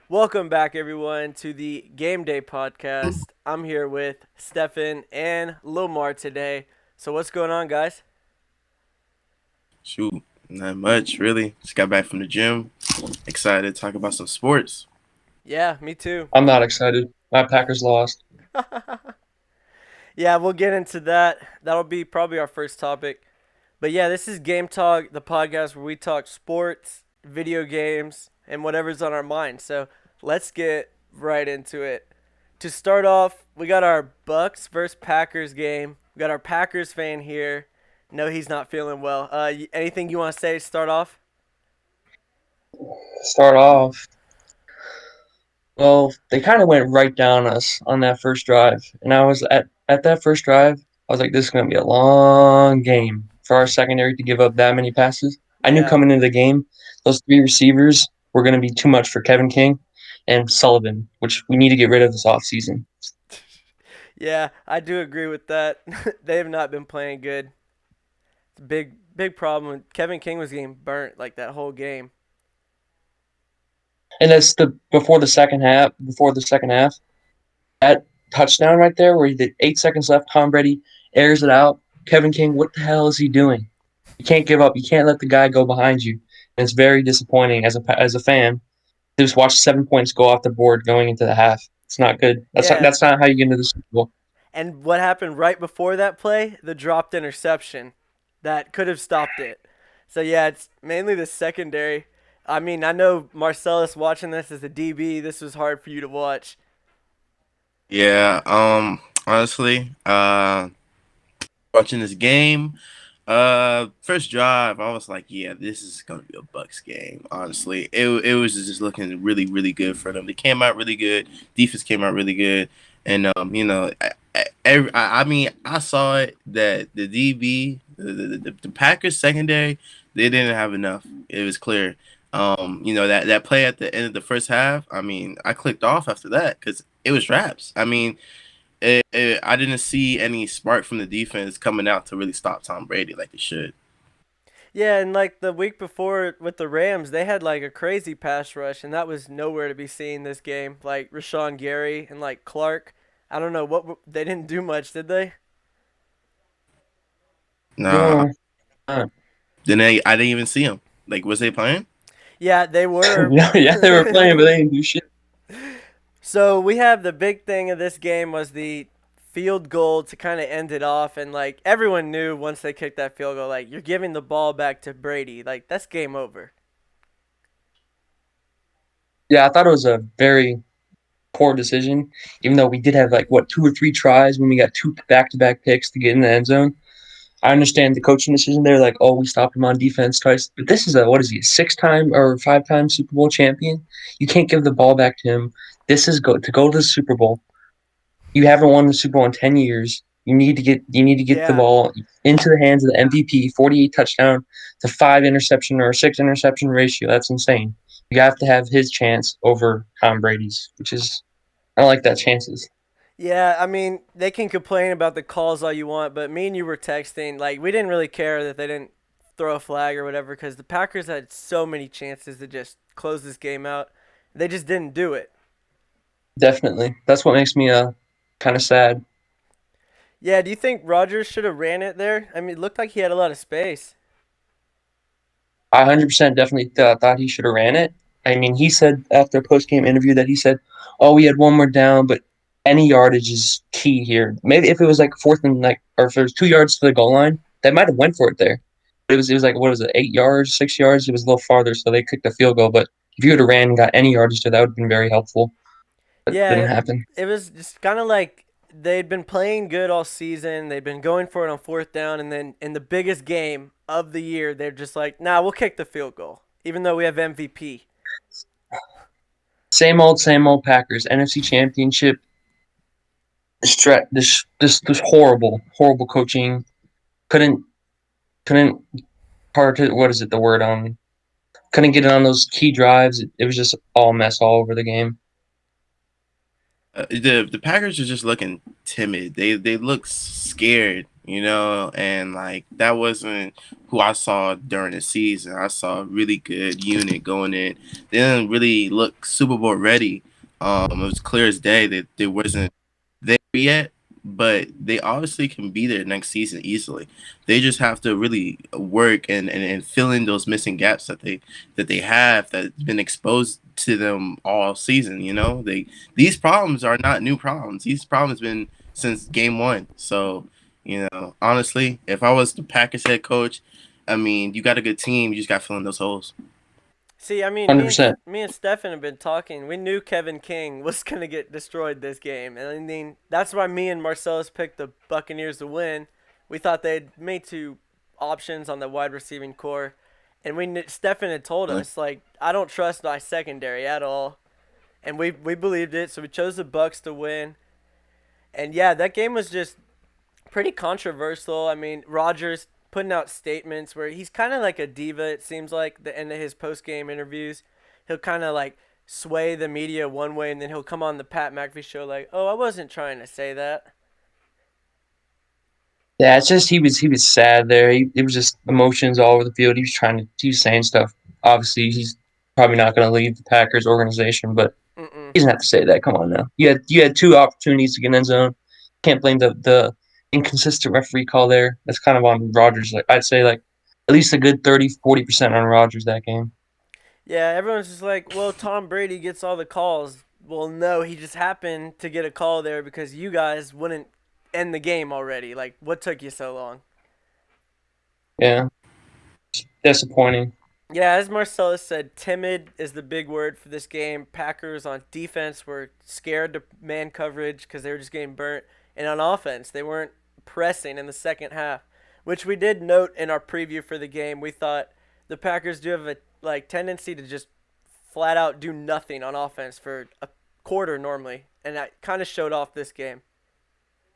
Welcome back, everyone, to the Game Day podcast. I'm here with Stefan and Lomar today. So, what's going on, guys? Shoot, not much really. Just got back from the gym. Excited to talk about some sports. Yeah, me too. I'm not excited. My Packers lost. Yeah, we'll get into that. That'll be probably our first topic. But yeah, this is Game Talk, the podcast where we talk sports, video games, and whatever's on our mind. So, let's get right into it. To start off, we got our Bucks versus Packers game. We got our Packers fan here. No, he's not feeling well. Anything you want to say to start off? Start off. Well, they kind of went right down us on that first drive. And I was at that first drive, I was like, this is going to be a long game for our secondary to give up that many passes. I knew Yeah, coming into the game, those three receivers were going to be too much for Kevin King and Sullivan, which we need to get rid of this offseason. yeah, I do agree with that. They have not been playing good. It's a big problem. Kevin King was getting burnt like that whole game. And that's before the second half, that touchdown right there where he did 8 seconds left, Tom Brady airs it out. Kevin King, what the hell is he doing? You can't give up. You can't let the guy go behind you. And it's very disappointing as a fan to just watch 7 points go off the board going into the half. It's not good. That's not Yeah, that's not how you get into the Super Bowl. and what happened right before that play? The dropped interception that could have stopped it. So yeah, it's mainly the secondary. I mean, I know Marcellus watching this as a DB. This was hard for you to watch. Yeah, honestly, watching this game, first drive, I was like, yeah, this is gonna be a Bucks game. Honestly, it was just looking really, really good for them. They came out really good. Defense came out really good, and I saw it that the DB, the Packers secondary, they didn't have enough. It was clear. That play at the end of the first half. I mean, I clicked off after that because it was wraps. I mean, I didn't see any spark from the defense coming out to really stop Tom Brady like it should. Yeah, and like the week before with the Rams, they had like a crazy pass rush, and that was nowhere to be seen this game. Like Rashawn Gary and like Clark. I don't know they didn't do much, did they? Nah, No. Uh, I didn't even see him. Like, was they playing? Yeah, they were. yeah, yeah, they were playing, but they didn't do shit. So we have the big thing of this game was the field goal to kind of end it off, and like everyone knew once they kicked that field goal, like you're giving the ball back to Brady, like that's game over. Yeah, I thought it was a very poor decision, even though we did have like what 2 or 3 tries when we got two back-to-back picks to get in the end zone. I understand the coaching decision there, like, oh, we stopped him on defense twice. But this is what is he, a 6 time or 5 time Super Bowl champion? You can't give the ball back to him. This is to go to the Super Bowl. You haven't won the Super Bowl in 10 years. You need to get the Yeah, ball into the hands of the MVP, 48 touchdown to 5 interception or 6 interception ratio. That's insane. You have to have his chance over Tom Brady's, which is I don't like that chances. yeah. I mean, they can complain about the calls all you want, but me and you were texting. Like we didn't really care that they didn't throw a flag or whatever because the Packers had so many chances to just close this game out. They just didn't do it. Definitely. That's what makes me kind of sad. Yeah, do you think Rodgers should have ran it there? I mean, it looked like he had a lot of space. I 100% definitely thought he should have ran it. I mean, he said after a post game interview that he said, "Oh, we had one more down, but any yardage is key here." Maybe if it was like fourth and like, or if there was 2 yards to the goal line, they might have went for it there. It was like what was it, 8 yards, 6 yards? It was a little farther, so they kicked the field goal. But if you would have ran and got any yardage to that, would have been very helpful. But it Yeah, didn't happen. it was just kind of like they'd been playing good all season. They'd been going for it on fourth down, and then in the biggest game of the year, they're just like, "Nah, we'll kick the field goal, even though we have MVP." Same old Packers. NFC Championship. This horrible coaching. Couldn't couldn't part what is it the word couldn't get it on those key drives. It was just all mess all over the game. The Packers are just looking timid. They look scared. and like that wasn't who I saw during the season. I saw a really good unit going in. They didn't really look Super Bowl ready. It was clear as day that they wasn't there yet, but they obviously can be there next season easily. They just have to really work and fill in those missing gaps that they have that's been exposed to them all season. These problems are not new problems. These problems been since game one. So, honestly, if I was the Packers head coach, I mean, you got a good team. You just got to fill in those holes. See, I mean, Hundred me and percent. me and Stefan have been talking. We knew Kevin King was gonna get destroyed this game, and I mean that's why me and Marcellus picked the Buccaneers to win. We thought they'd made two options on the wide receiving core, and Stefan had told us like I don't trust my secondary at all, and we believed it, so we chose the Bucks to win. And yeah, that game was just pretty controversial. I mean, Rodgers putting out statements where he's kind of like a diva. It seems like the end of his post game interviews, he'll kind of like sway the media one way, and then he'll come on the Pat McAfee show like, "Oh, I wasn't trying to say that." Yeah, it's just he was sad there. It was just emotions all over the field. He was saying stuff. Obviously, he's probably not going to leave the Packers organization, but Mm-mm. he doesn't have to say that. Come on now. You had two opportunities to get in end zone. Can't blame the inconsistent referee call there. That's kind of on Rodgers. Like I'd say like at least a good 30-40% on Rodgers that game. Yeah, everyone's just like, "Well, Tom Brady gets all the calls." Well, no, he just happened to get a call there because you guys wouldn't end the game already. Like, what took you so long? Yeah, disappointing. Yeah, as Marcellus said, timid is the big word for this game. Packers on defense were scared to man coverage because they were just getting burnt. And on offense, they weren't pressing in the second half, which we did note in our preview for the game. We thought the Packers do have a tendency to just flat out do nothing on offense for a quarter normally, and that kind of showed off this game.